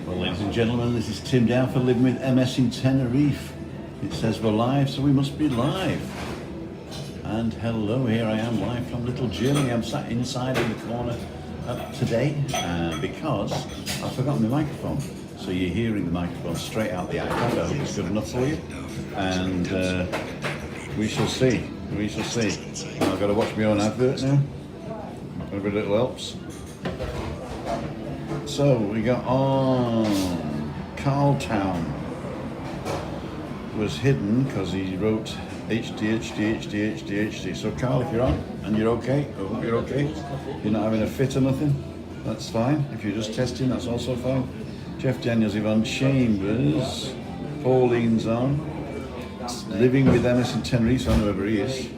Well, ladies and gentlemen, this is Tim down for Living with MS in Tenerife. It says we're live, so we must be live. And hello, here I am live from Little Germany. I'm sat inside in the corner today because I've forgotten my microphone. So you're hearing the microphone straight out the iPad. I hope it's good enough for you. And we shall see. We shall see. I've got to watch my own advert now. Every little helps. So we got on Carltown was hidden because he wrote HD. So Carl, if you're on and you're okay, I hope you're okay. You're not having a fit or nothing, that's fine. If you're just testing, that's also fine. Jeff Daniels, Yvonne Chambers, Pauline's on. Living with MS in Tenerife, I know whoever he is.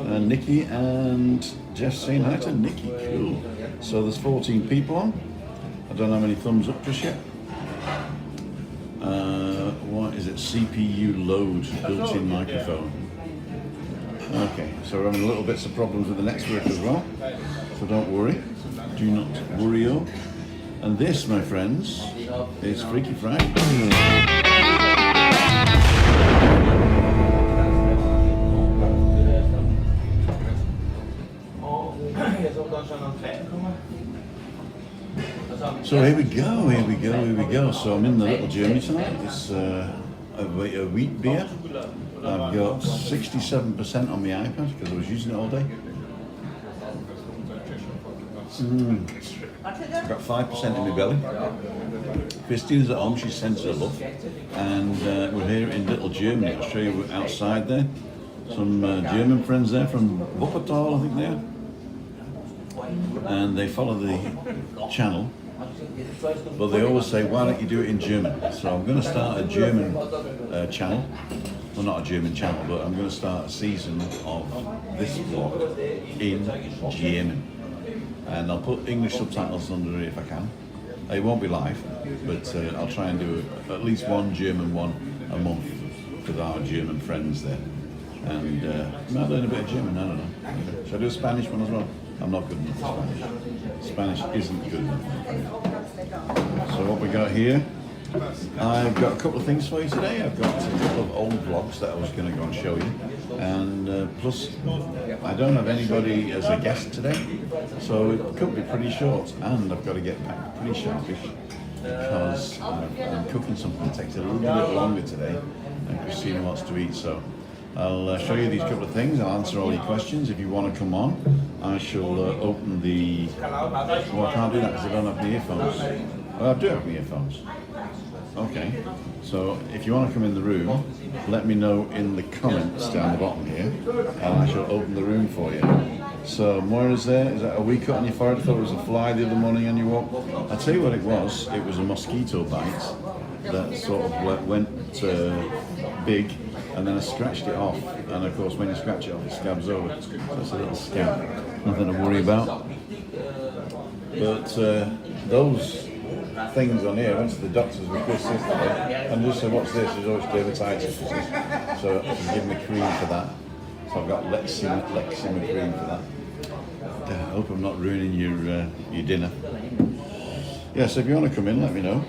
Nikki and Jeff saying hi to Nikki, cool. So there's 14 people on. I don't have any thumbs up just yet. What is it? CPU load, built-in microphone. Okay, so we're having a little bits of problems with the next work as well. So don't worry. Do not worry-o. And this, my friends, is Freaky Friday. So here we go. So I'm in the Little Germany tonight. It's a wheat beer. I've got 67% on my iPad because I was using it all day. I've got 5% in my belly. Christine's at home, she sends her love. And we're here in Little Germany. I'll show you outside there. Some German friends there from Wuppertal, I think they are. And they follow the channel. But they always say, why don't you do it in German? So I'm going to start a German channel. Well, not a German channel, but I'm going to start a season of this vlog in German. And I'll put English subtitles under it if I can. It won't be live, but I'll try and do at least one German one a month with our German friends there. And I might learn a bit of German, I don't know. Should I do a Spanish one as well? I'm not good enough for Spanish. Spanish isn't good enough. So what we got here, I've got a couple of things for you today. I've got a couple of old vlogs that I was going to go and show you. And plus, I don't have anybody as a guest today, so it could be pretty short. And I've got to get back pretty sharpish because I'm cooking something that takes a little bit longer today and Christina wants to eat. So I'll show you these couple of things. I'll answer all your questions. If you want to come on, I shall open the... Well, I can't do that because I don't have the earphones. Well, I do have the earphones. Okay, so if you want to come in the room, let me know in the comments down the bottom here, and I shall open the room for you. So Moira's there. Is that a wee cut on your forehead? I thought it was a fly the other morning on your walk. I'll tell you what it was. It was a mosquito bite that sort of went big, and then I scratched it off. And of course, when you scratch it off, it scabs over. So it's a little scab. Nothing to worry about. But those things on here, I went to the doctors with Chris yesterday and just said, what's this? There's always dermatitis. So I can give me cream for that. So I've got Lexima cream for that. I hope I'm not ruining your dinner. Yeah, so if you want to come in, let me know.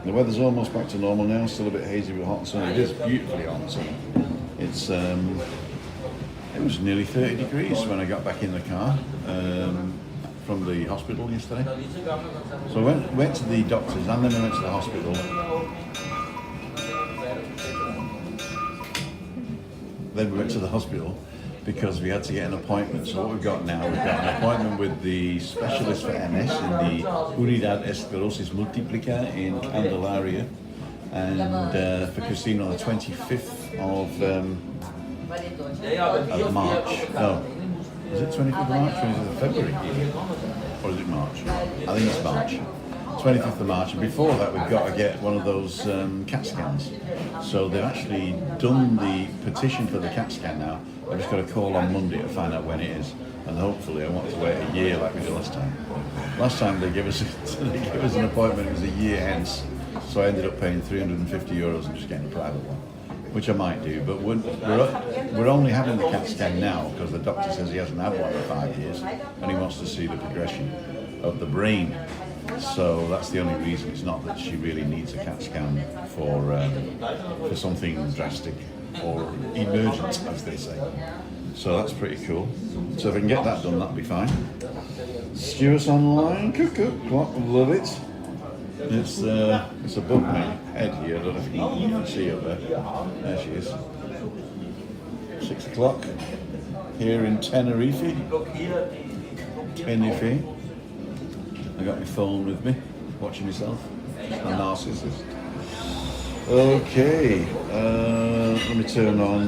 The weather's almost back to normal now, still a bit hazy but hot and sunny. It is beautifully hot and sunny. It's it was nearly 30 degrees when I got back in the car from the hospital yesterday. So I went to the doctors and then I went to the hospital. Then we went to the hospital because we had to get an appointment. So what we've got now, we've got an appointment with the specialist for MS in the Unidad Esclerosis Multiplica in Candelaria. And for Christina on the 25th of March. No. Is it 25th of March or is it February? Or is it March? I think it's March. 25th of March. And before that, we've got to get one of those CAT scans. So they've actually done the petition for the CAT scan now. I've just got to call on Monday to find out when it is. And hopefully I want to wait a year like we did last time. Last time they gave us an appointment, it was a year hence. So I ended up paying €350 and just getting a private one, which I might do, but we're only having the CAT scan now because the doctor says he hasn't had one for 5 years and he wants to see the progression of the brain. So that's the only reason. It's not that she really needs a CAT scan for something drastic or emergent, as they say. So that's pretty cool. So if I can get that done, that'll be fine. Stuart's online, cuckoo clock, love it. It's above my head here. I don't know if you can see her there. There she is. 6 o'clock here in Tenerife. I got my phone with me, watching myself. I'm a narcissist. Okay, let me turn on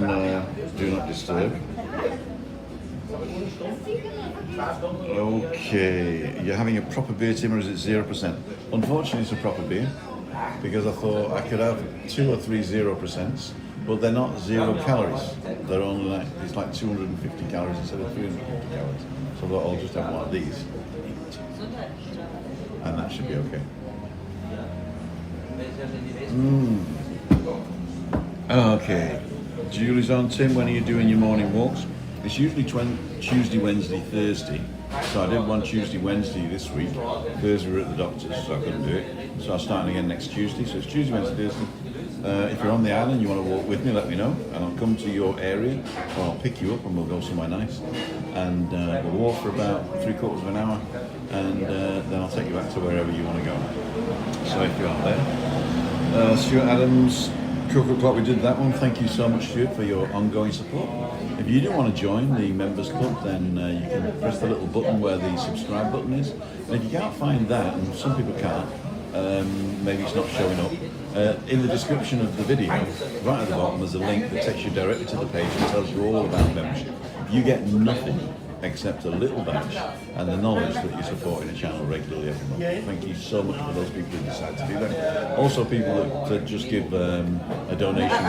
Do Not Disturb. Okay, you're having a proper beer, Tim, or is it 0%? Unfortunately, it's a proper beer because I thought I could have 2 or 3 0%, but they're not 0 calories. They're only it's like 250 calories instead of 350 calories. So I thought I'll just have one of these, and that should be okay. Okay, Julie's on. Tim, when are you doing your morning walks? It's usually Tuesday, Wednesday, Thursday. So I did one Tuesday, Wednesday this week. Thursday we were at the doctor's, so I couldn't do it. So I'm starting again next Tuesday. So it's Tuesday, Wednesday, Thursday. If you're on the island, you want to walk with me, let me know. And I'll come to your area, or I'll pick you up and we'll go somewhere nice. And we'll walk for about 3/4 of an hour. And then I'll take you back to wherever you want to go. So if you're out there. Stuart Adams, Cocoa Clock, we did that one. Thank you so much, Stuart, for your ongoing support. If you do want to join the members club, then you can press the little button where the subscribe button is. And if you can't find that, and some people can't, maybe it's not showing up, in the description of the video, right at the bottom, there's a link that takes you directly to the page and tells you all about membership. You get nothing except a little badge and the knowledge that you're supporting a channel regularly every month. Thank you so much for those people who decide to do that. Also people that just give a donation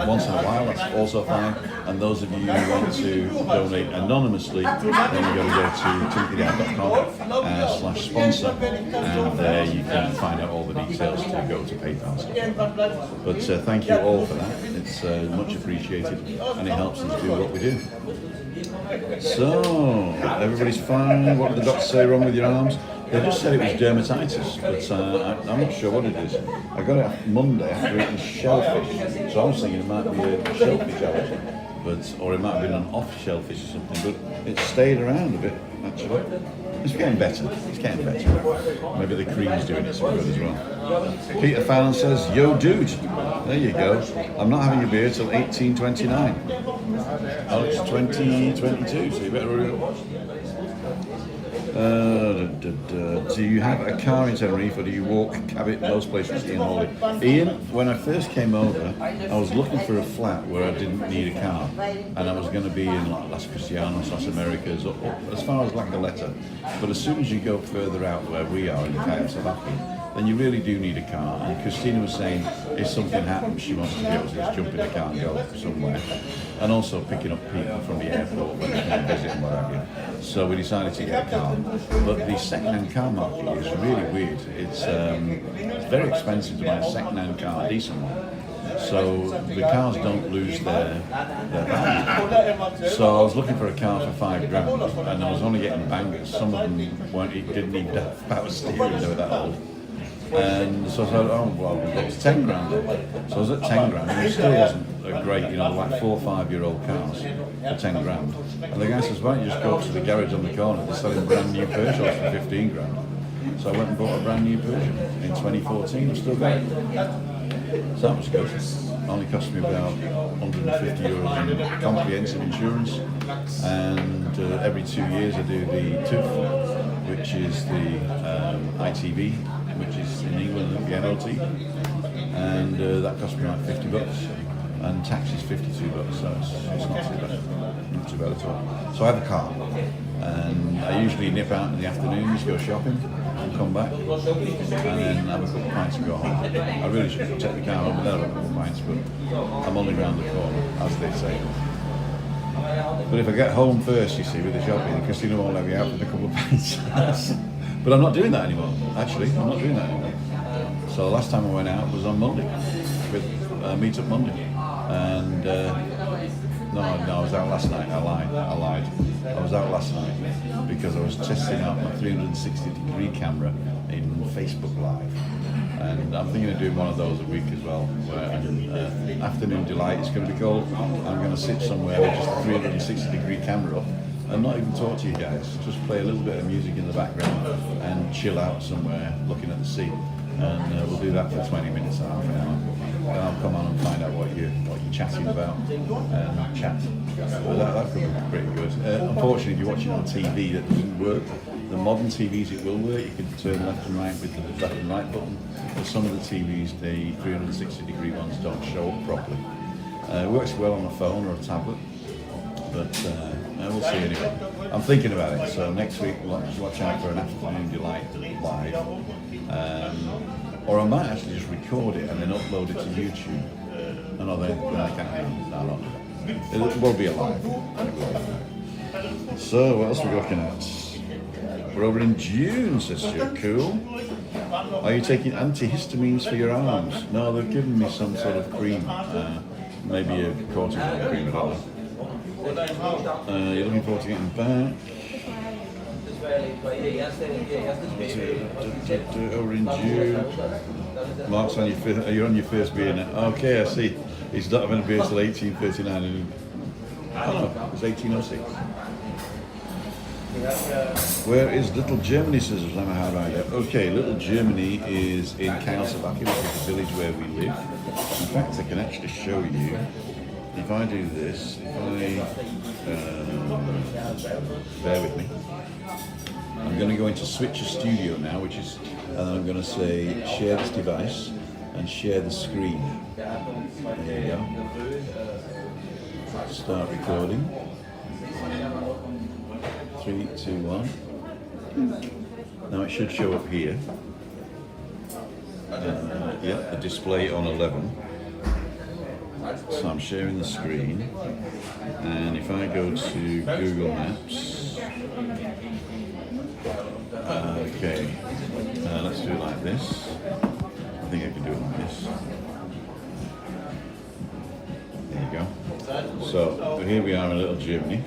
once in a while, that's also fine. And those of you who want to donate anonymously, then you've got to timothyguy.com/sponsor, and there you can find out all the details to go to PayPal. But thank you all for that. It's much appreciated, and it helps us do what we do. So, everybody's fine. What did the doctor say wrong with your arms? They just said it was dermatitis, but I'm not sure what it is. I got it Monday after eating shellfish, so I was thinking it might be a shellfish allergy, or it might have been an off shellfish or something, but it stayed around a bit, actually. It's getting better, Maybe the cream's doing it some good as well. Peter Fallon says, yo dude, there you go. I'm not having a beer till 1829. Oh, it's 2022, so you better hurry up. Do you have a car in Tenerife, or do you walk, cab it, most places? Ian Hawley. Ian, when I first came over, I was looking for a flat where I didn't need a car, and I was going to be in like Las Cristianas, Las Americas, up as far as La Goleta. But as soon as you go further out where we are in Craicmaster, then you really do need a car. And Christina was saying if something happens, she wants to be able to just jump in a car and go somewhere. And also picking up people from the airport when they come and visit and what have you. So we decided to get a car. But the second-hand car market is really weird. It's very expensive to buy a second-hand car, a decent one. So the cars don't lose their value. So I was looking for a car for $5,000, and I was only getting bangers. Some of them didn't need power steering, they were that old. And so I thought, oh well, it was $10,000 then. So I was at $10,000, and it still wasn't a great, like 4 or 5-year-old cars for $10,000. And the guy says, why don't you just go up to the garage on the corner? They're selling brand new Peugeots for $15,000. So I went and bought a brand new Peugeot in 2014. I'm still got it. So that was good. Only cost me about €150 in comprehensive insurance, and every 2 years I do the TÜV, which is the ITV, which is in England the MOT, and that cost me like $50, and tax is $52, so it's not too bad at all. So I have a car, and I usually nip out in the afternoons, go shopping, and come back, and then have a couple of pints and go home. I really should take the car home and then have a couple of pints, but I'm only round the corner, as they say. But if I get home first, you see, with the shopping, Christina won't let me out with a couple of pints. But I'm not doing that anymore, actually. I'm not doing that anymore. So the last time I went out was on Monday, with Meet Up Monday. And No, I was out last night. I lied. I was out last night because I was testing out my 360-degree camera in Facebook Live. And I'm thinking of doing one of those a week as well, where Afternoon Delight is going to be called. I'm going to sit somewhere with just a 360-degree camera up and not even talk to you guys, just play a little bit of music in the background and chill out somewhere looking at the sea. And we'll do that for 20 minutes, half an hour. And I'll come on and find out what you're chatting about and chat. But that could be pretty good. Unfortunately, if you're watching on TV, that doesn't work. The modern TVs, it will work. You can turn left and right with the left and right button. But some of the TVs, the 360-degree ones, don't show up properly. It works well on a phone or a tablet, but we'll see anyway. I'm thinking about it. So next week, watch out for an Afternoon Delight live. Or I might actually just record it and then upload it to YouTube. No, then I can't hang on. No. It will be alive. So, what else are we looking at? We're over in June, sister. Cool. Are you taking antihistamines for your arms? No, they've given me some sort of cream. Maybe a cortisone cream at all. You're looking forward to getting back. Over in June. Mark's on you're on your first beer now. Okay, I see. He's not having a beer till 1839. Oh no, it's 1806. Where is Little Germany, says Yamaha Rider? Okay, Little Germany is in Kaiosavaki, which is the village where we live. In fact, I can actually show you. If I do this, bear with me. I'm going to go into Switcher Studio now, and I'm going to say share this device and share the screen. There you go. Start recording. 3, 2, 1. Now it should show up here. Yeah, the display on 11. So I'm sharing the screen, and if I go to Google Maps, okay, let's do it like this. I think I can do it like this. There you go. So here we are in Little Germany.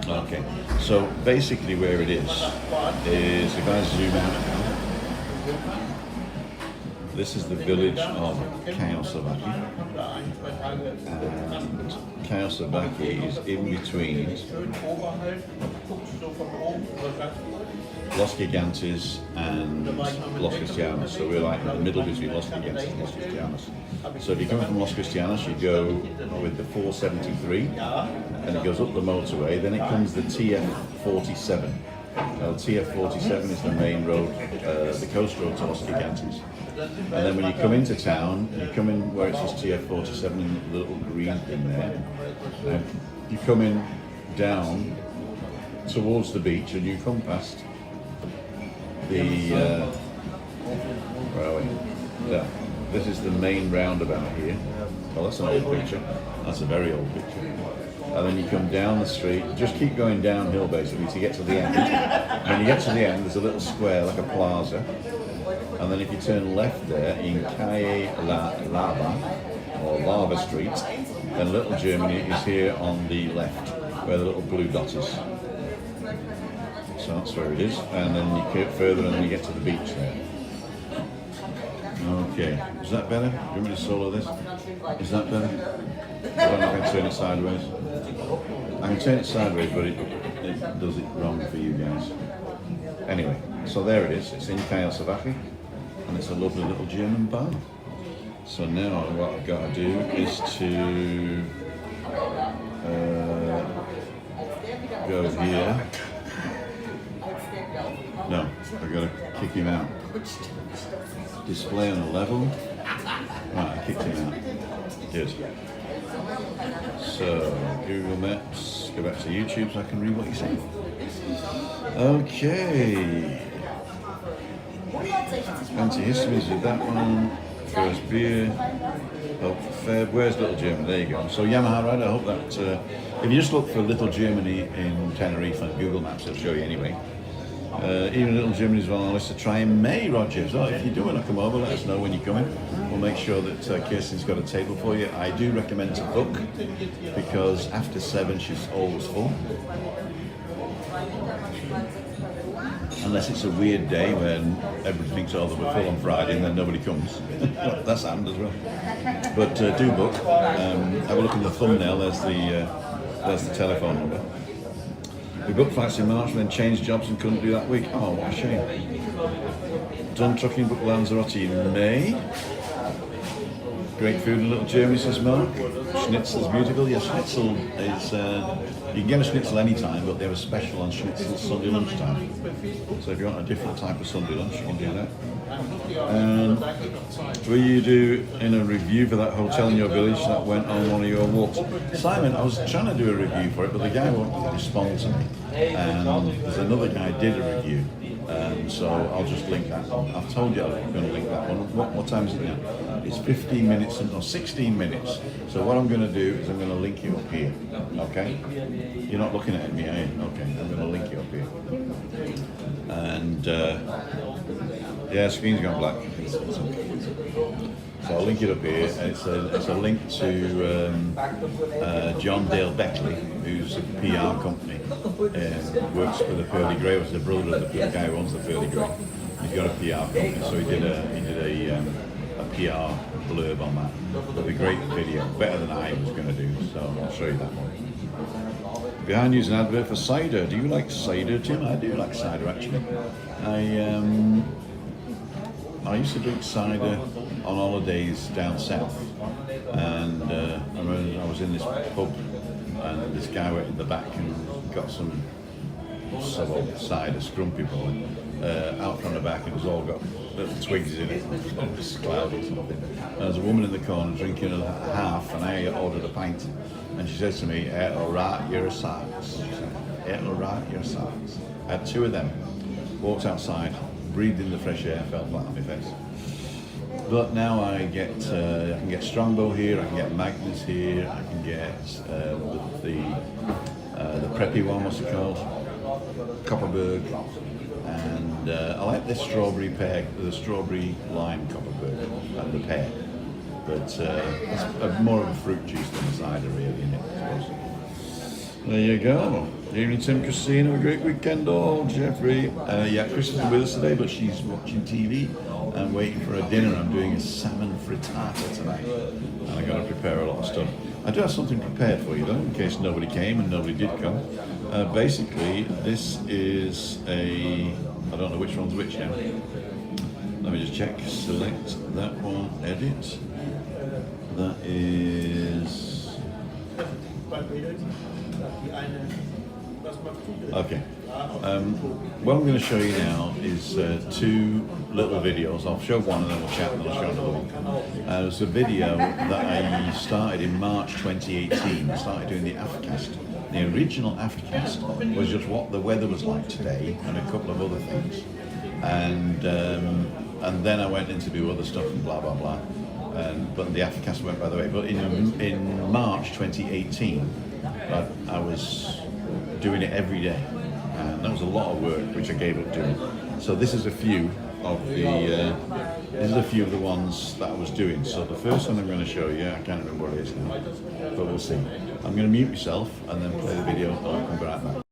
Okay, so basically where it is if I zoom out now, this is the village of Kaiosavaki, and Kaiosavaki is in between Los Gigantes and Los Cristianos, so we're like in the middle between Los Gigantes and Los Cristianos. So if you come from Los Cristianos, you go with the 473, and it goes up the motorway, then it comes the TF47. Now, the TF47 is the main road, the coast road to Los Gigantes. And then when you come into town, you come in where it says TF47 in the little green thing there. You come in down towards the beach, and you come past the where are we? Yeah, this is the main roundabout here. Well, that's an old picture. That's a very old picture. And then you come down the street, just keep going downhill basically to get to the end. When you get to the end, there's a little square like a plaza. And then if you turn left there in Calle Lava, or Lava Street, then Little Germany is here on the left, where the little blue dot is. So that's where it is. And then you get further and then you get to the beach there. Okay, is that better? Do you want me to solo this? Is that better? I don't know if I can turn it sideways. I can turn it sideways, but it does it wrong for you guys. Anyway, so there it is. It's in Kaiosavaki, and it's a lovely little German bar. So now what I've got to do is to go here. No, I've got to kick him out. Display on a level. Right, I kicked him out. Good. So, Google Maps, go back to YouTube so I can read what you say. Okay. Antihistamines with that one. First beer. Hope for Feb. Where's Little Germany? There you go. So Yamaha Rider, I hope that, if you just look for Little Germany in Tenerife on Google Maps, it'll show you anyway. Even Little Germany's on our list to try in May, Roger. So if you do want to come over, let us know when you're coming. We'll make sure that Kirsten's got a table for you. I do recommend to book because after 7 she's always full. Unless it's a weird day when everybody thinks, oh, we're full on Friday and then nobody comes. That's happened as well. But do book. Have a look in the thumbnail. There's the telephone number. We booked flights in March, then changed jobs and couldn't do that week. Oh, what a shame. Done trucking, booked Lanzarote in May. Great food in Little Germany, says Mark. Schnitzel's beautiful. Yes, schnitzel is, you can get a schnitzel anytime, but they have a special on schnitzel Sunday lunchtime. So if you want a different type of Sunday lunch, you can do that. And will you do in a review for that hotel in your village that went on one of your walks? Simon, I was trying to do a review for it, but the guy won't respond to me. And there's another guy did a review. So I'll just link that one. I've told you I'm going to link that one. What time is it now? It's 15 minutes, no, 16 minutes. So what I'm going to do is I'm going to link you up here, okay? You're not looking at me, are you? Okay, I'm going to link you up here. And yeah, screen's gone black. It's okay. So I'll link it up here. It's a link to John Dale Beckley, who's a PR company, works for the Pearly Grey, was the brother of the guy who owns the Pearly Grey. He's got a PR company, so he did a PR blurb on that. It'll be a great video, better than I was going to do, so I'll show you that one. Behind you's an advert for cider. Do you like cider, Tim? I do like cider, actually. I used to drink cider on holidays down south, and I remember I was in this pub, and this guy went in the back and got some cider, scrumpy boy, out from the back, and it was all got little twigs in it, it was cloudy or something. And there was a woman in the corner drinking a half, and I ordered a pint, and she says to me, "It'll rot your socks." She said, "It'll rot your socks." I had 2 of them, walked outside, breathed in the fresh air, fell flat on my face. But now I can get Strongbow here, I can get Magnus here, I can get the preppy one, what's it called? Copperberg, and I like the strawberry lime Copperberg and the pear. But it's more of a fruit juice than a cider really in it, I suppose. There you go. Evening, Tim, Christine. Have a great weekend, all. Jeffrey. Yeah, Chris isn't with us today, but she's watching TV and waiting for her dinner. I'm doing a salmon frittata tonight, and I got to prepare a lot of stuff. I do have something prepared for you, though, in case nobody came, and nobody did come. Basically, this is I don't know which one's which now. Let me just check. Select that one. Edit. That is. Okay. What I'm going to show you now is 2 little videos. I'll show one and then we'll chat and then I'll show another one. It's a video that I started in March 2018. I started doing the aftercast. The original aftercast was just what the weather was like today and a couple of other things. And then I went in to do other stuff and blah blah blah. But the aftercast went by the way. But in March 2018, I was doing it every day, and that was a lot of work which I gave up doing. So this is a few of the ones that I was doing. So the first one I'm going to show you, I can't remember what it is now, but we'll see. I'm going to mute myself and then play the video and I'll come right back.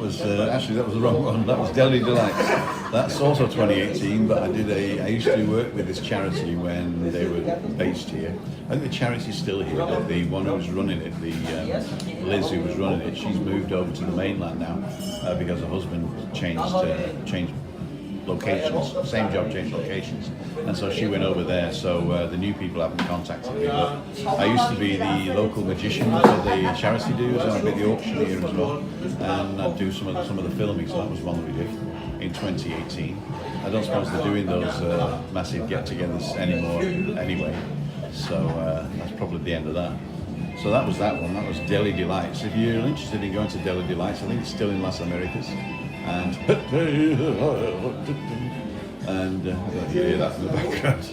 was actually that was the wrong one. That was Deli Delights. That's also 2018. But I used to work with this charity when they were based here. I think the charity's still here. The one who was running it, Liz who was running it, she's moved over to the mainland now because her husband changed locations. Same job, changed locations, and so she went over there. So the new people haven't contacted me. But I used to be the local magician for the charity dues, and I'd be the auctioneer as well, and I'd do some of the filming. So that was one that we did in 2018. I don't suppose they're doing those massive get-togethers anymore anyway. So that's probably the end of that. So that was that one. That was Deli Delights. If you're interested in going to Deli Delights, I think it's still in Las Americas. And I don't hear that in the background.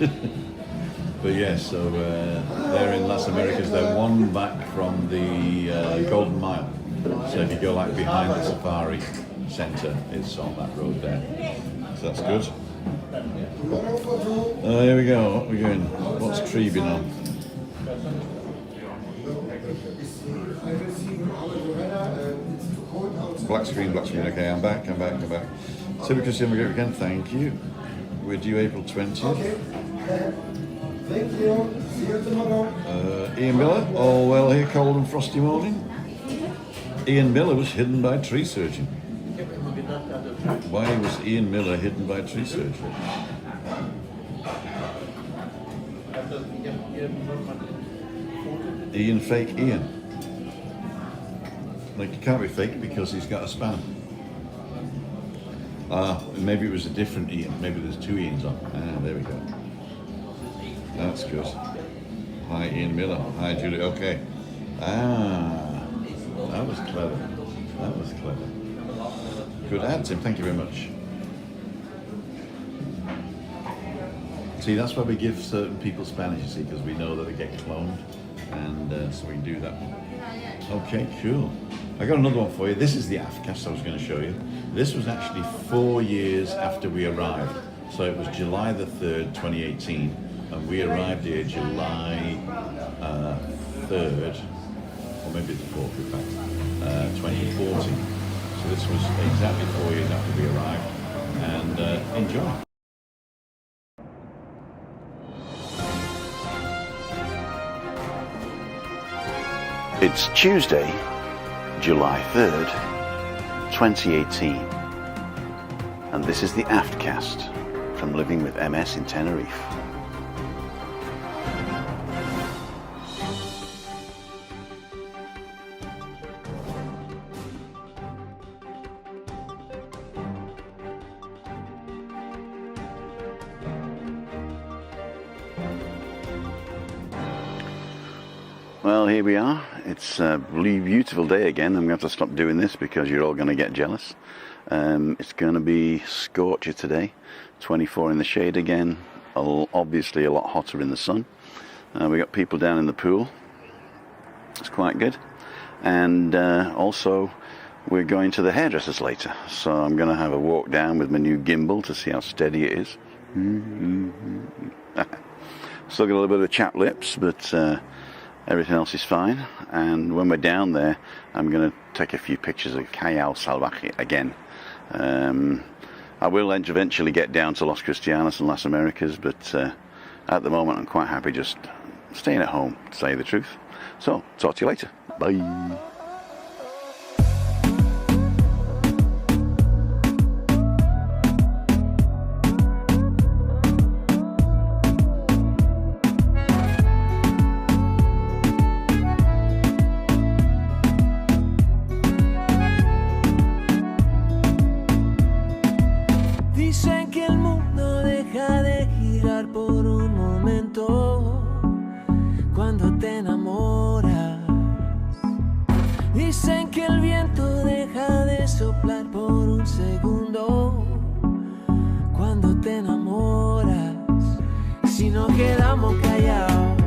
But yeah, so they're in Las Americas. They're one back from the Golden Mile. So if you go like behind the Safari Centre, it's on that road there. So that's good. Here we go. What are we doing? What's Treebing on? Black screen. Okay, I'm back. Cider Christian, have a great weekend. Thank you. We're due April 20th. Okay. Thank you. See you tomorrow. Ian Miller, all well here, cold and frosty morning. Ian Miller was hidden by tree surgeon. Why was Ian Miller hidden by tree surgeon? Ian fake Ian. Like, he can't be fake because he's got a span. Maybe it was a different Ian. Maybe there's two Ians on. There we go. That's good. Hi, Ian Miller. Hi, Julie. Okay. That was clever. Good ad, Tim. Thank you very much. See, that's why we give certain people Spanish, you see, because we know that they get cloned. And so we can do that. Okay, cool. I got another one for you. This is the Afcast I was going to show you. This was actually 4 years after we arrived. So it was July the 3rd, 2018, and we arrived here July 3rd, or maybe the 4th, in fact, 2014. So this was exactly 4 years after we arrived, and enjoy. It's Tuesday, July 3rd, 2018, and this is the Aftcast from Living with MS in Tenerife. Well, here we are. It's a really beautiful day again. I'm going to have to stop doing this because you're all going to get jealous. It's going to be scorcher today, 24 in the shade again, obviously a lot hotter in the sun. We got people down in the pool. It's quite good. And also we're going to the hairdressers later, so I'm going to have a walk down with my new gimbal to see how steady it is. Still got a little bit of chapped lips, but everything else is fine. And when we're down there, I'm going to take a few pictures of Callao Salvaje again. I will eventually get down to Los Cristianos and Las Americas, but at the moment I'm quite happy just staying at home, to tell you the truth. So, talk to you later. Bye. Dicen que el mundo deja de girar por un momento cuando te enamoras. Dicen que el viento deja de soplar por un segundo cuando te enamoras. Si no quedamos callados,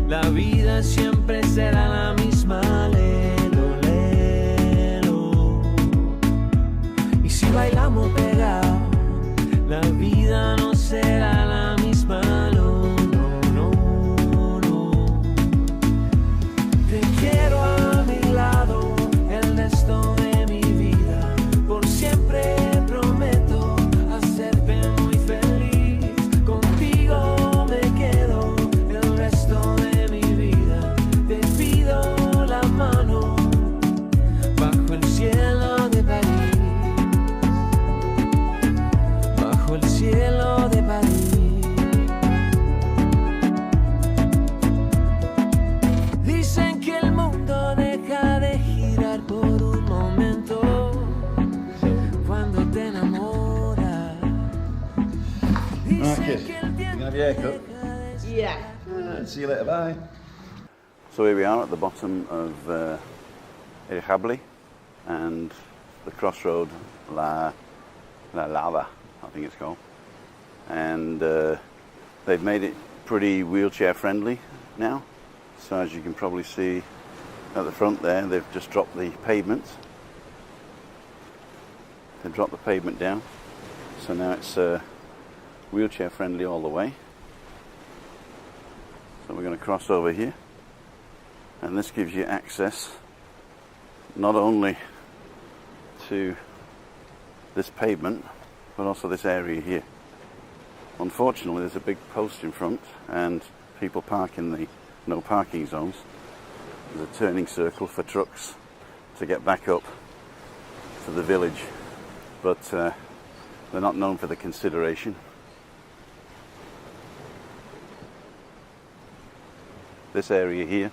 la vida siempre será la misma. Lelo, lelo. Y si bailamos pegados, la vida no será la misma, no, no, no, no. Te quiero a mi lado el resto de mi vida. have your haircut? Yeah. See you later, bye. So here we are at the bottom of El Jable and the crossroad La Lava, I think it's called. And they've made it pretty wheelchair friendly now. So as you can probably see at the front there, they've just dropped the pavement. They've dropped the pavement down. So now it's wheelchair friendly all the way. So we're going to cross over here. And this gives you access not only to this pavement, but also this area here. Unfortunately, there's a big post in front and people park in the no parking zones. There's a turning circle for trucks to get back up to the village, but they're not known for the consideration. This area here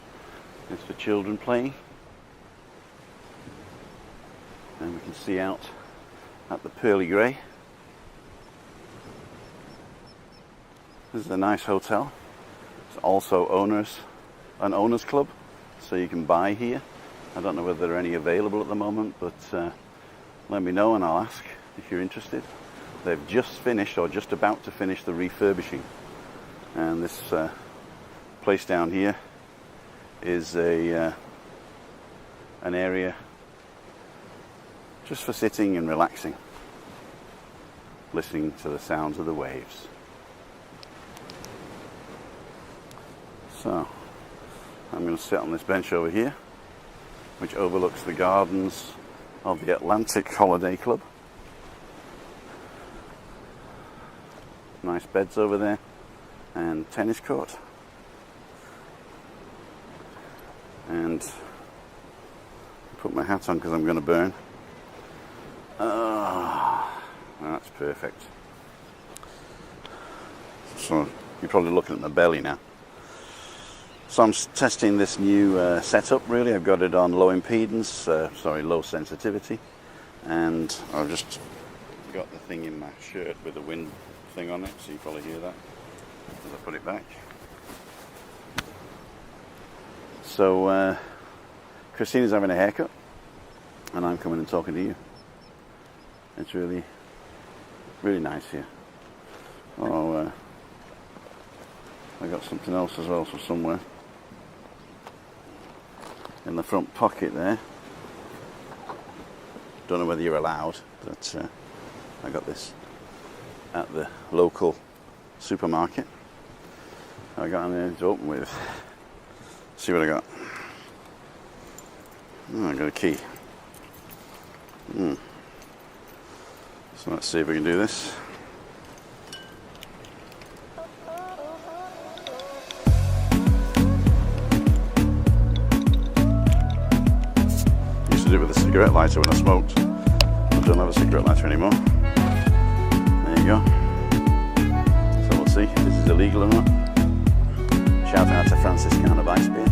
is for children playing, and we can see out at the Pearly Grey. This is a nice hotel. It's also an owners club, so you can buy here. I don't know whether there are any available at the moment, but let me know and I'll ask if you're interested. They've just finished or just about to finish the refurbishing, and this place down here is an area just for sitting and relaxing, listening to the sounds of the waves. So I'm going to sit on this bench over here, which overlooks the gardens of the Atlantic Holiday Club. Nice beds over there and tennis court. And put my hat on because I'm going to burn. That's perfect. So you're probably looking at my belly now. So I'm testing this new setup really. I've got it on low impedance, low sensitivity. And I've just got the thing in my shirt with the wind thing on it, so you probably hear that as I put it back. So Christina's having a haircut and I'm coming and talking to you. It's really, really nice here. Oh, I got something else as well from somewhere. In the front pocket there. Don't know whether you're allowed, but I got this at the local supermarket. I got anything to open with. See what I got. Oh, I got a key. So let's see if we can do this. Used to do it with a cigarette lighter when I smoked. I don't have a cigarette lighter anymore. There you go. So we'll see if this is illegal or not. Shout out to Franciscana Vice Beer.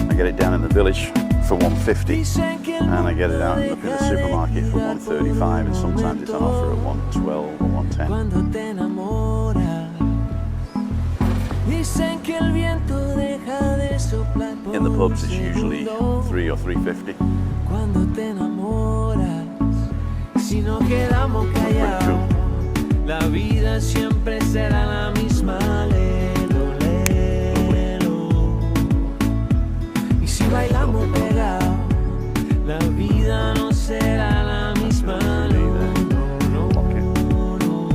I get it down in the village for $1.50 and I get it out in the supermarket for $1.35, and sometimes it's on offer at $1.12 or $1.10. In the pubs it's usually $3 or $3.50. Pretty cool. La vida siempre será la misma, lelo, lelo. Y si bailamos pegados, la vida no será la misma, no, no, no.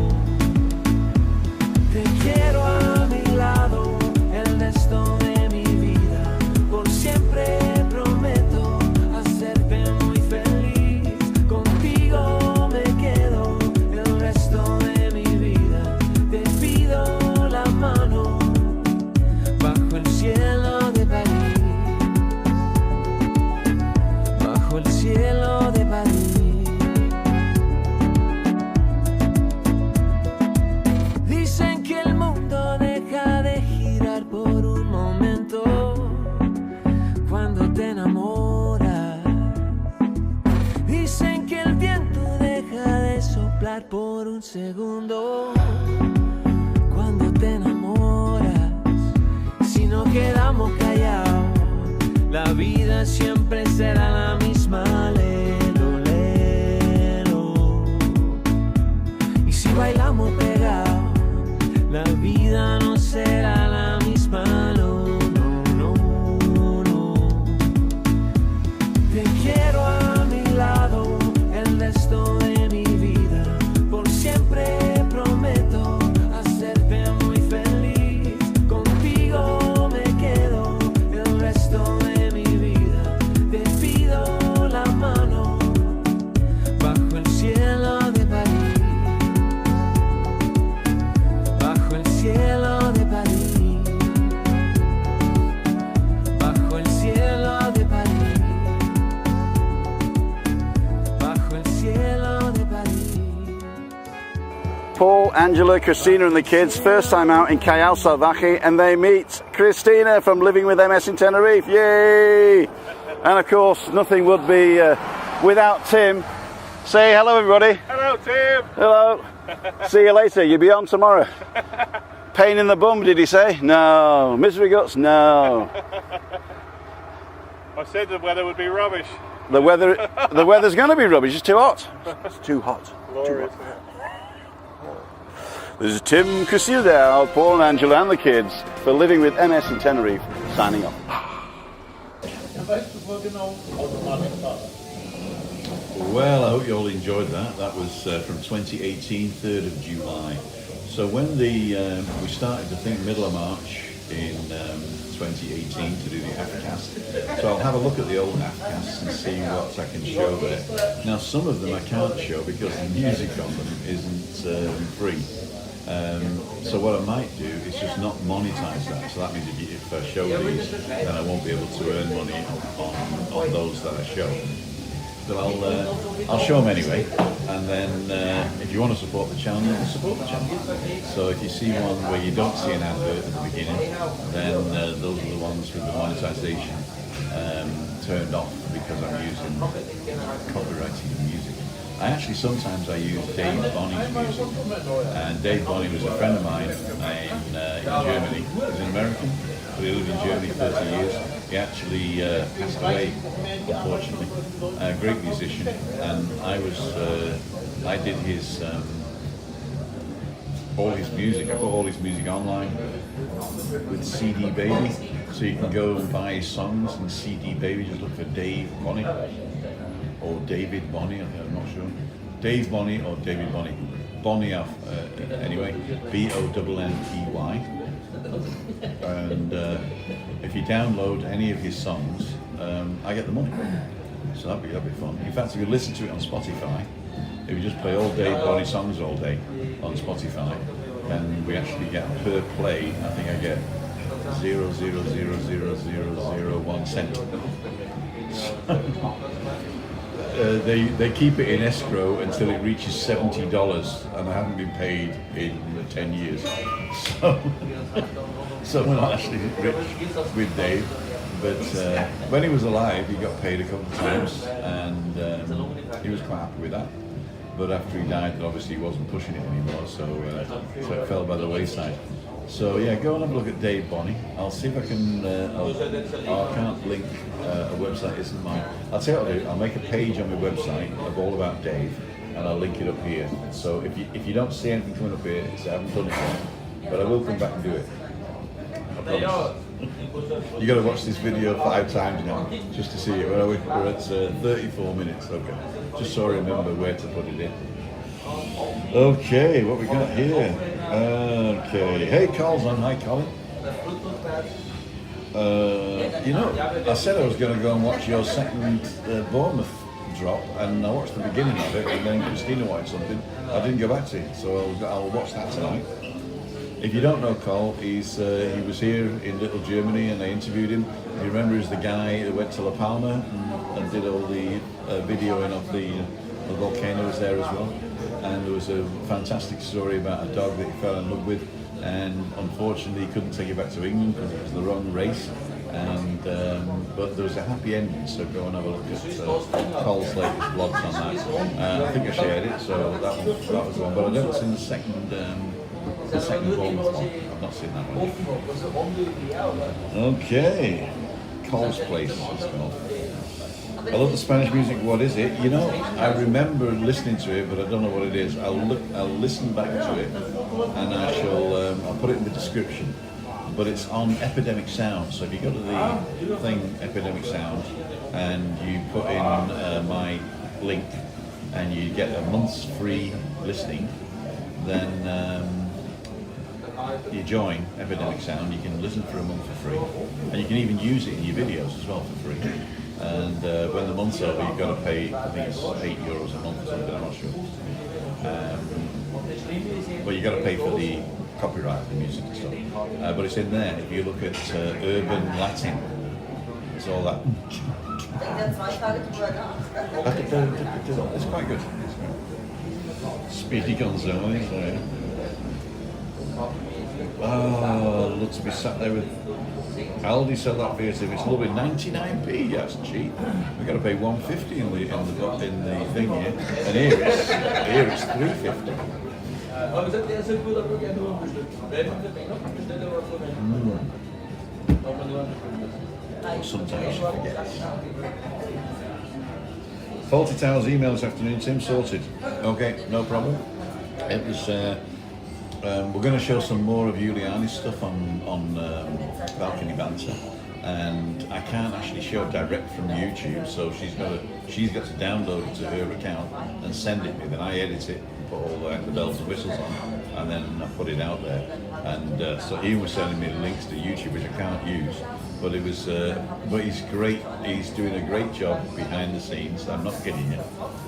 Te quiero a mi lado el resto de mi vida, por siempre prometo hacerte muy feliz. Contigo me quedo el resto de mi vida. Te pido la mano bajo el cielo de París, bajo el cielo de París. Dicen que el mundo deja de girar por un momento cuando te enamoras. Dicen que el viento deja de soplar por un segundo cuando te enamoras. nos quedamos callados, la vida siempre será la misma, lelo, lelo. Y si bailamos pegados, la vida no será la misma, no, no, no, no. Te quiero a mi lado el resto de mi vida, por siempre prometo hacerte muy feliz. Contigo me quedo el resto de mi vida. Te pido la mano bajo el cielo de París, bajo el cielo de París, bajo el cielo de París, bajo el cielo de París. Paul, Angela, Christina and the kids, first time out in Callao Salvaje, and they meet Christina from Living with MS in Tenerife. Yay! And of course, nothing would be without Tim. Say hello, everybody. Hello, Tim. Hello. See you later. You'll be on tomorrow. Pain in the bum, did he say? No. Misery guts? No. I said the weather would be rubbish. The weather's going to be rubbish. It's too hot. It's too hot. Glorious. This is Tim, Christina Dow, Paul and Angela and the kids for Living with MS in Tenerife, signing off. Well, I hope you all enjoyed that. That was from 2018, 3rd of July. So when we started to think middle of March in 2018 to do the AFCAST. So I'll have a look at the old AFCASTs and see what I can show there. Now some of them I can't show because the music on them isn't free. So what I might do is just not monetize that. So that means if I show these, then I won't be able to earn money on those that I show. But I'll show them anyway, and then if you want to support the channel, support the channel. So if you see one where you don't see an advert at the beginning, then those are the ones with the monetization turned off because I'm using copyrighted music. Sometimes I use Dave Bonney's music, and Dave Bonney was a friend of mine in Germany. He's an American, but he lived in Germany 30 years. He actually passed away, unfortunately. A great musician, and I did his all his music. I put all his music online with CD Baby, so you can go and buy his songs in CD Baby. Just look for Dave Bonney or David Bonney. I'm not sure. Dave Bonney or David Bonney. Bonney anyway. Bonney. And if you download any of his songs, I get the money. So that'd be fun. In fact, if you listen to it on Spotify, if you just play all Dave Bonney songs all day on Spotify, then we actually get per play. I think I get 0.0000001 cent. They keep it in escrow until it reaches $70, and I haven't been paid in 10 years. So we're not actually rich with Dave, but when he was alive, he got paid a couple of times, and he was quite happy with that. But after he died, obviously he wasn't pushing it anymore, so it fell by the wayside. So yeah, go and have a look at Dave Bonney. I'll see if I can. I can't link a website. Isn't mine. I'll tell you what I'll do. I'll make a page on my website of all about Dave, and I'll link it up here. So if you don't see anything coming up here, it's I haven't done it yet, but I will come back and do it. I promise. You got to watch this video 5 times now just to see it. We're at 34 minutes. Okay, just so I remember where to put it in. Okay, what we got here? Okay, hey, Cole's on. Hi, Colin. I said I was going to go and watch your second Bournemouth drop, and I watched the beginning of it, and then Christina watched something. I didn't go back to it, so I'll watch that tonight. If you don't know Cole, he was here in Little Germany, and I interviewed him. You remember, he's the guy that went to La Palma and did all the videoing of the volcanoes there as well. And there was a fantastic story about a dog that he fell in love with, and unfortunately he couldn't take it back to England because it was the wrong race. And but there was a happy ending, so go and have a look at Cole's latest vlogs on that. I think I shared it, so that was one. But I never seen the second The second Bournemouth one. I've not seen that one. Okay. Cole's Place is called. I love the Spanish music. What is it? You know, I remember listening to it, but I don't know what it is. I'll listen back to it, and I'll put it in the description. But it's on Epidemic Sound. So if you go to the thing, Epidemic Sound, and you put in my link, and you get a month's free listening, then you join Epidemic Sound. You can listen for a month for free, and you can even use it in your videos as well for free. And when the month's over, you've got to pay, I think it's €8 a month or something, I'm not sure. But you've got to pay for the copyright, the music and stuff. But it's in there. If you look at urban Latin, it's all that. It's quite good. Speedy Gonzales. Oh, love to be sat there with Aldi. Sell that for you. It's lovely. 99p. That's cheap. We've got to pay 150 in the thing here, and here it's 350. Sometimes you forget. Faulty Towers email this afternoon. Tim, sorted. Okay, no problem. It was. We're going to show some more of Juliani's stuff on Balcony Banter, and I can't actually show it direct from YouTube, so she's got to download it to her account and send it me. Then I edit it, put all the bells and whistles on, and then I put it out there. And so Ian was sending me links to YouTube, which I can't use. But it was, but he's great. He's doing a great job behind the scenes. I'm not kidding you.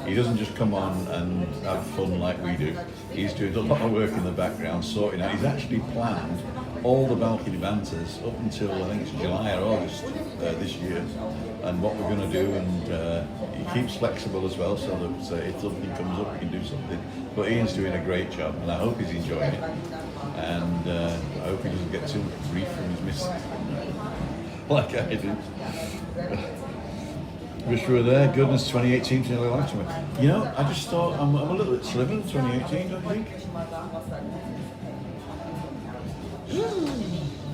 He doesn't just come on and have fun like we do. He's doing a lot of work in the background, sorting out. He's actually planned all the balcony banters up until I think it's July or August this year, and what we're going to do. And he keeps flexible as well, so that if something comes up, we can do something. But Ian's doing a great job, and I hope he's enjoying it. And I hope he doesn't get too much grief from his missus. Like I do. Wish we were there. Goodness, 2018 nearly life to me. You know, I just thought I'm a little bit slimmer than 2018, don't you think?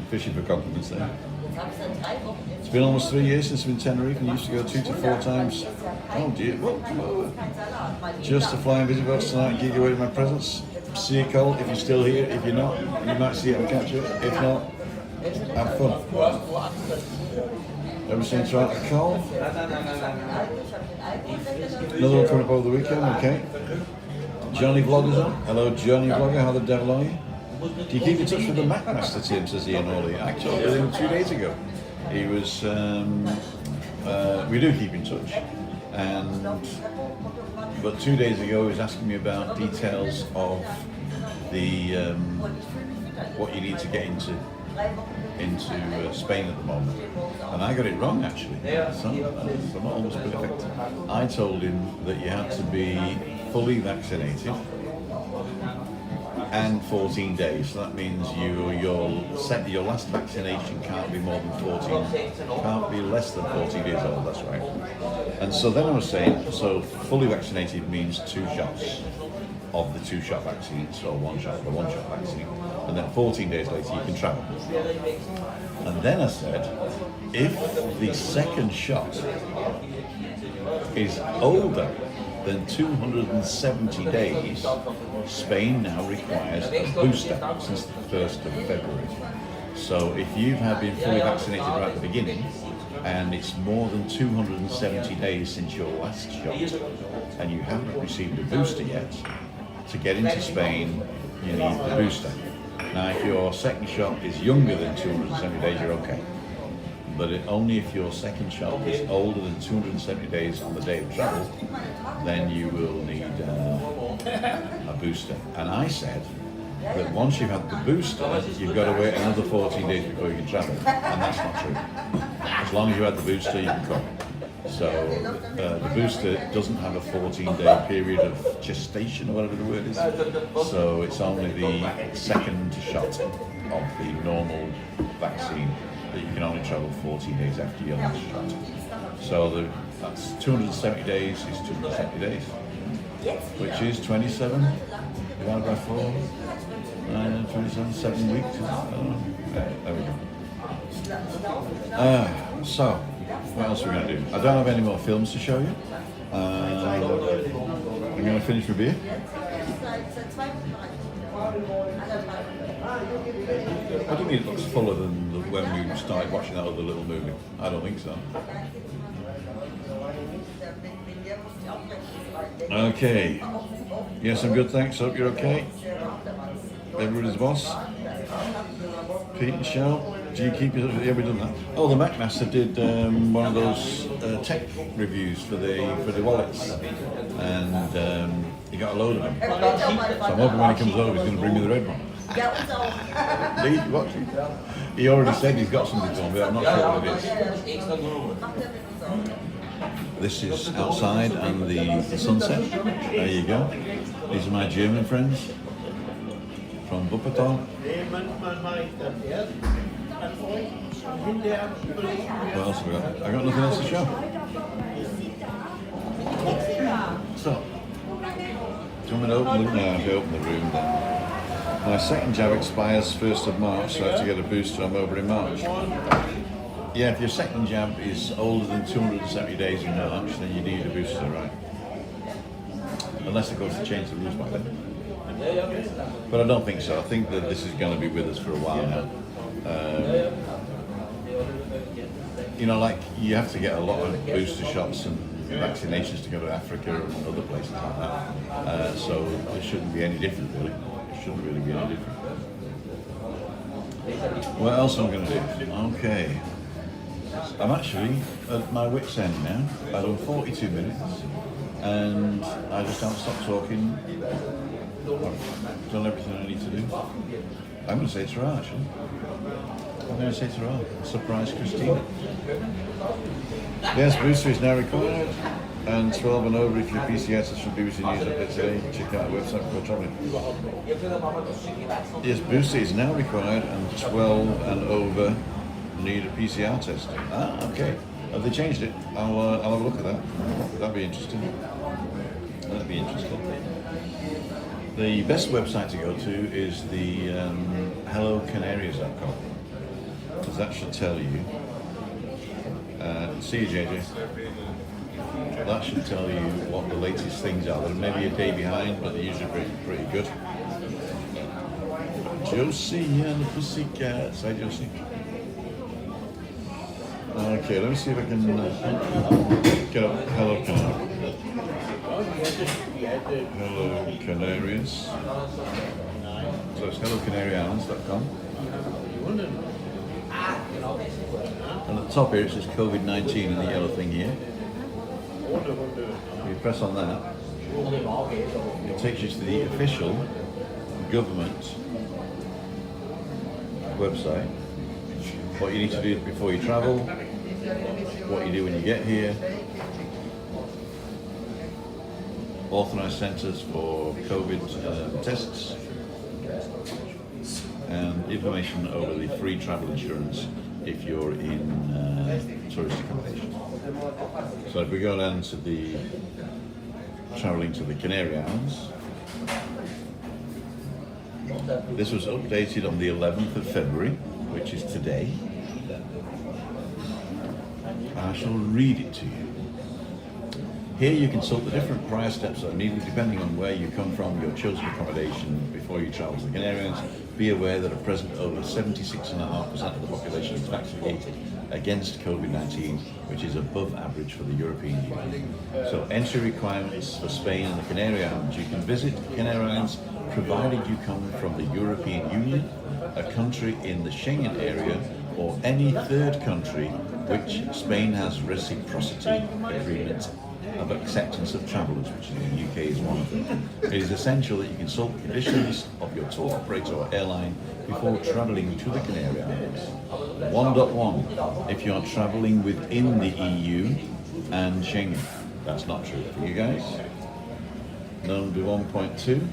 Fishing for compliments there. It's been almost 3 years since I've been in Tenerife, and used to go 2 to 4 times. Oh dear, well, come over. Just to fly and visit us tonight and give you away my presents. See you, Cole, if you're still here. If you're not, you might see it and catch it. If not, have fun. Everything's right at Cole. Another one coming up over the weekend, okay. Johnny Vlogger's on. Hello, Johnny Vlogger, how the devil are you? Do you keep in touch with the Craicmaster, Tim, says Ian Orley? I talked with him 2 days ago. He was, we do keep in touch. But 2 days ago he was asking me about details of the, what you need to get into Spain at the moment, and I got it wrong actually. So I'm almost perfect. I told him that you had to be fully vaccinated and 14 days. So that means your last vaccination can't be more than 14, can't be less than 14 years old. That's right. And so then I was saying, so fully vaccinated means 2 shots of the 2-shot vaccine, so 1 shot of the 1-shot vaccine, and then 14 days later you can travel. And then I said, if the second shot is older than 270 days, Spain now requires a booster since the 1st of February. So if you have been fully vaccinated right at the beginning, and it's more than 270 days since your last shot, and you haven't received a booster yet, to get into Spain, you need the booster. Now, if your second shot is younger than 270 days, you're okay. But only if your second shot is older than 270 days on the day of travel, then you will need a booster. And I said that once you've had the booster, you've got to wait another 14 days before you can travel. And that's not true. As long as you had the booster, you can come. So the booster doesn't have a 14-day period of gestation, or whatever the word is. So it's only the second shot of the normal vaccine that you can only travel 14 days after your last shot. So that's 270 days is 270 days, which is 27 divided by 4. is on 7 weeks. I don't know. There we go. So, what else are we going to do? I don't have any more films to show you. I'm going to finish with beer. I don't think it looks fuller than when we started watching that other little movie. I don't think so. Okay. Yes, I'm good, thanks. Hope you're okay. Everybody's boss. Pete and Shell. Do you keep your... Yeah, we've done that. Oh, the Craicmaster did one of those tech reviews for the wallets. And he got a load of them. So I'm hoping when he comes over he's going to bring me the red one. Lee, watching? He already said he's got something for me, but I'm not sure what it is. This is outside and the sunset. There you go. These are my German friends from Wuppertal. What else have we got? I got nothing else to show. So, do you want me to open the room? No, I'll open the room then. My second jab expires 1st of March, so I have to get a booster. I'm over in March. Yeah, if your second jab is older than 270 days in March, then you need a booster, right? Unless, of course, they change the rules by then. But I don't think so. I think that this is going to be with us for a while now. You know, like, you have to get a lot of booster shots and vaccinations to go to Africa and other places like that. So it shouldn't be any different, really. It shouldn't really be any different. What else am I going to do? Okay. I'm actually at my wit's end now. I've done 42 minutes and I just haven't stopped talking. I've done everything I need to do. I'm going to say ta-ra, actually. I'm going to say ta-ra. Surprise Christina. Yes, booster is now required. And 12 and over if your PCR test from BBC News update today. Check out the website before travelling. Yes, booster is now required and 12 and over need a PCR test. Ah, okay. Have they changed it? I'll have a look at that. That'd be interesting. That'd be interesting. The best website to go to is the HelloCanarias.com, because that should tell you. See you, JJ. That should tell you what the latest things are. They're maybe a day behind, but they're usually pretty good. Josie and the Pussycats. Hi, Josie. Okay, let me see if I can get up Hello Canarias. Hello Canarias. So it's HelloCanarians.com. And at the top here it says COVID-19 in the yellow thing here. You press on that, it takes you to the official government website. What you need to do before you travel, what you do when you get here, authorised centres for COVID tests, and information over the free travel insurance if you're in tourist accommodation. So if we go down to the travelling to the Canary Islands, this was updated on the 11th of February, which is today. I shall read it to you. Here you consult the different prior steps that are needed depending on where you come from, your chosen accommodation before you travel to the Canary Islands. Be aware that at present over 76.5% of the population is vaccinated against COVID-19, which is above average for the European Union. So entry requirements for Spain and the Canary Islands. You can visit the Canary Islands provided you come from the European Union, a country in the Schengen area, or any third country which Spain has reciprocity agreement of acceptance of travellers, which in the UK is one of them. It is essential that you consult the conditions of your tour operator or airline before travelling to the Canary Islands. 1.1. If you are travelling within the EU and Schengen. That's not true for you guys. Number 1.2.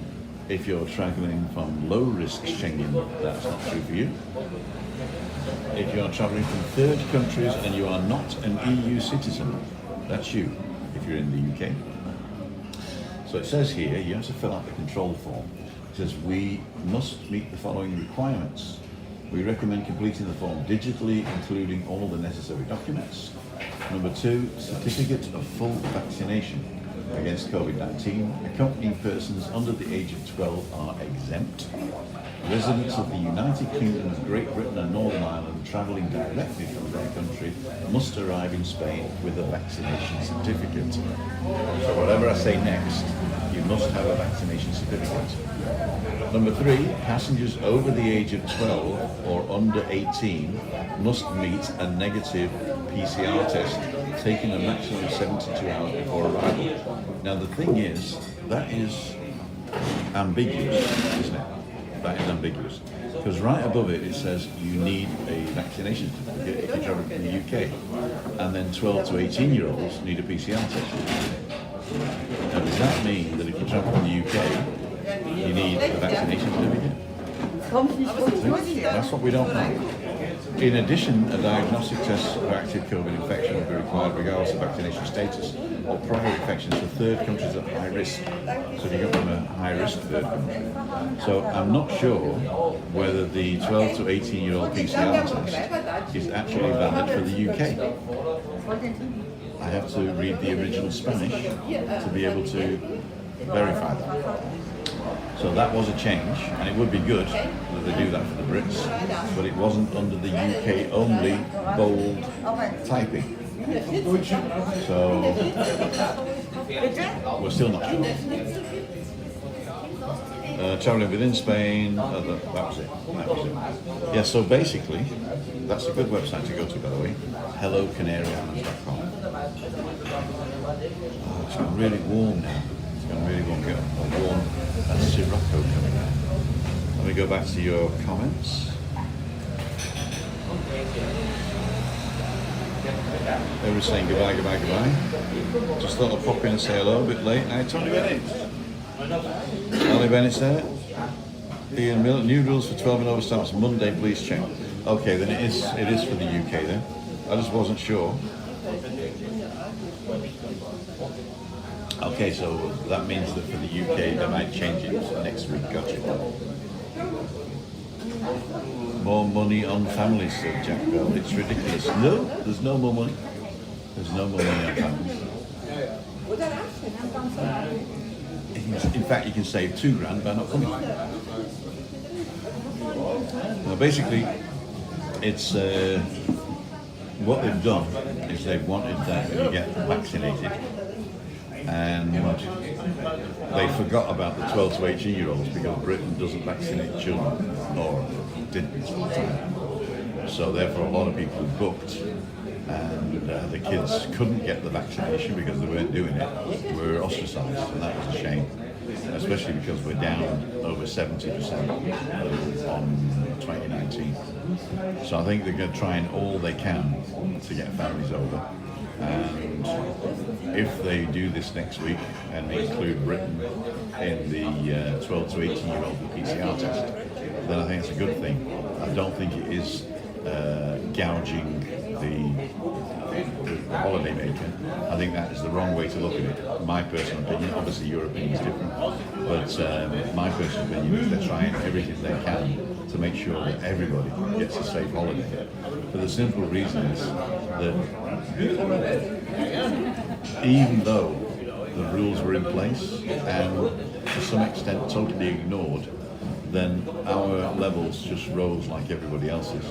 If you're travelling from low-risk Schengen, that's not true for you. If you are travelling from third countries and you are not an EU citizen, that's you, if you're in the UK. So it says here, you have to fill out the control form. It says we must meet the following requirements. We recommend completing the form digitally, including all the necessary documents. Number 2, certificate of full vaccination against COVID-19. Accompanying persons under the age of 12 are exempt. Residents of the United Kingdom, Great Britain and Northern Ireland travelling directly from their country must arrive in Spain with a vaccination certificate. So whatever I say next, you must have a vaccination certificate. Number 3, passengers over the age of 12 or under 18 must meet a negative PCR test taken a maximum of 72 hours before arrival. Now the thing is, that is ambiguous, isn't it? That is ambiguous. Because right above it, it says you need a vaccination certificate if you're traveling from the UK. And then 12 to 18 year olds need a PCR test. Now does that mean that if you travel from the UK, you need a vaccination certificate? That's what we don't know. In addition, a diagnostic test for active COVID infection will be required regardless of vaccination status or prior infections for third countries at high risk. So if you come from a high risk third country. So I'm not sure whether the 12 to 18 year old PCR test is actually valid for the UK. I have to read the original Spanish to be able to verify that. So that was a change, and it would be good that they do that for the Brits, but it wasn't under the UK only bold typing. So we're still not sure. Travelling within Spain, that was it. Yeah, so basically, that's a good website to go to, by the way, hellocanarias.com. Oh, it's got really warm now. I'm really want to get a warm Sirocco coming out. Let me go back to your comments. They were saying goodbye, goodbye, goodbye. Just thought I'd pop in and say hello, a bit late. Now, Tony Bennett. Ollie Bennett's there. Ian Miller, new rules for 12 and over stamps Monday, please check. Okay, then it is for the UK then. I just wasn't sure. Okay, so that means that for the UK they might change it next week. Gotcha. More money on families, said Jack Bell. It's ridiculous. No, there's no more money. There's no more money on families. In fact, you can save £2,000 by not coming. Well, basically, it's what they've done is they've wanted that when you get vaccinated. And they forgot about the 12 to 18 year olds because Britain doesn't vaccinate children, or didn't at the time. So therefore a lot of people booked, and the kids couldn't get the vaccination because they weren't doing it, were ostracised, and that was a shame, especially because we're down over 70% on 2019. So I think they're going to try and all they can to get families over. And if they do this next week and include Britain in the 12 to 18 year old PCR test, then I think it's a good thing. I don't think it is gouging the holiday maker. I think that is the wrong way to look at it. My personal opinion, obviously your opinion is different, but my personal opinion is they're trying everything they can to make sure that everybody gets a safe holiday. For the simple reason is that even though the rules were in place and to some extent totally ignored, then our levels just rose like everybody else's.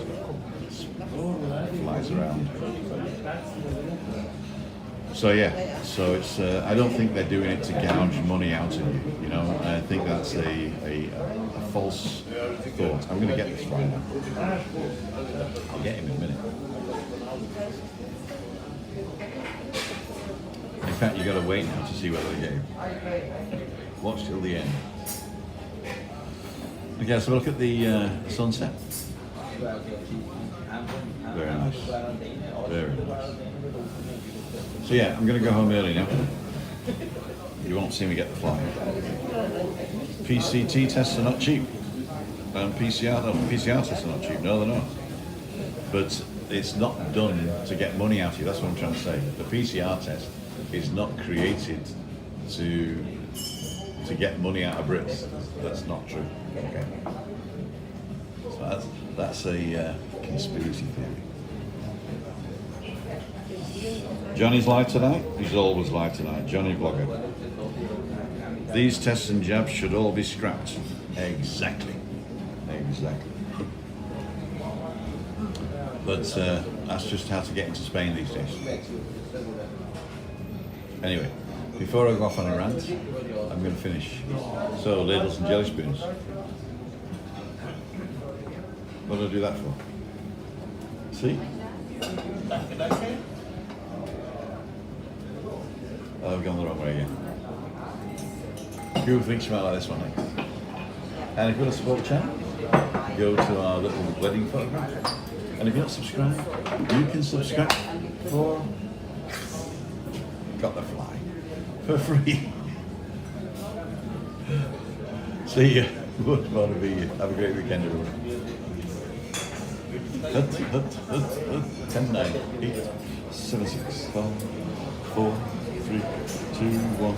Flies around. So yeah, so it's I don't think they're doing it to gouge money out of you, you know. I think that's a false thought. I'm going to get this right now. I'll get him in a minute. In fact, you've got to wait now to see whether they get him. Watch till the end. Okay, so look at the sunset. Very nice. Very nice. So yeah, I'm going to go home early now. You won't see me get the fly. PCT tests are not cheap. And PCR tests are not cheap. No, they're not. But it's not done to get money out of you. That's what I'm trying to say. The PCR test is not created to to get money out of Brits. That's not true. Okay. So that's a conspiracy theory. Johnny's live tonight. He's always live tonight. Johnny Vlogger. These tests and jabs should all be scrapped. Exactly. Exactly. But that's just how to get into Spain these days. Anyway, before I go off on a rant, I'm going to finish. So, ladles and jelly spoons. What did I do that for? See? Oh, I've gone the wrong way again. Who thinks you might like this one next? And if you want to support the channel, go to our little wedding photograph. And if you're not subscribed, you can subscribe for got the fly for free. See you. Good want to be you. Have a great weekend, everyone. 10, 9, 8, 7, 6, 5, 4, 3, 2, 1.